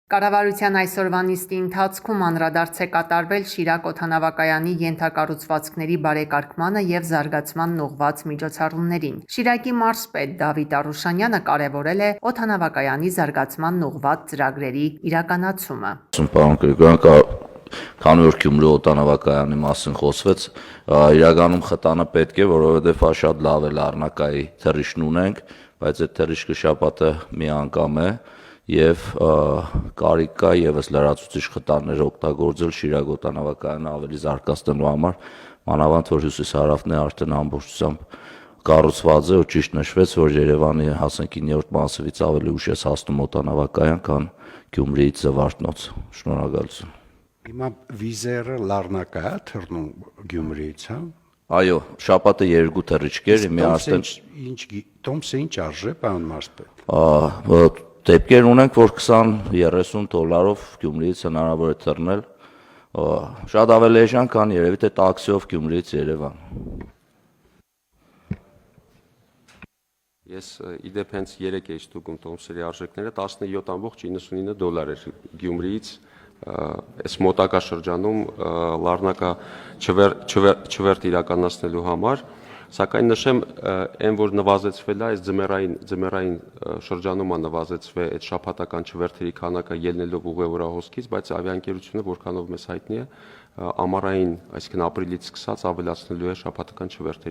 Կառավարության այսօրվա նիստի ընթացքում անդրադարձ է կատարվել Շիրակ օդանավակայանի ենթակառուցվածքների բարեկարգմանը և զարգացմանն ուղղված միջոցառումներին։ Շիրակի մարզպետ Դավիթ Արուշանյանը կարևորել է օդանավակայանի զարգացմանն ուղղված ծրագրերի իրականացումը։ Քանի որ Գյումրի օդանավակայանի մասին խոսվեց, իրականում խտանը պետք է, որովհետև շատ լավ է Լառնակայի թռիչքն ունենք, բայց այդ թռիչքը շաբաթը մի անգամ է և կարիք կա ևս լրացուցիչ խտաներ օգտագործել Շիրակ օդանավակայանը ավելի զարգացնելու համար, մանավանդ որ հյուսիս-հարավն է արդեն ամբողջությամբ կառուցված է ու ճիշտ նշվեց, որ Երևանի հասնենք 9-րդ մասիվից ավելի ուշ ես հասնում օդանավակայան, քան Գյումրիից Զվարթնոց։ Շնորհակալություն։ Հիմա վիզերը Լառնակա է թռնում Գյումրիից, հա։ Այո, շաբաթը 2 թռիչքեր, Տոմսը ինչ արժե, պարոն մարզպետ։ Դեպքեր ունենք, որ $20-30 Գյումրիից հնարավոր է թռնել, շատ ավելի էժան, քան երևի թե տաքսիով Գյումրիից Երևան։ Ես իդեպ հենց 3 էի ստուգում տոմսերի արժեքները, $17.99 էր Գյումրիից, այս մոտակա շրջանում Լառնակա չվերթ իրականացնելու համար, սակայն նշեմ, այն որ նվազեցվել է, այս ձմեռային շրջանում է նվազեցվել այդ շաբաթական չվերթերի քանակը ելնելով ուղևորահոսքից, բայց ավիաընկերությունը, որքանով մեզ հայտնի է, ամառային, այսինքն ապրիլից սկսած ավելացնելու է շաբաթական չվերթերի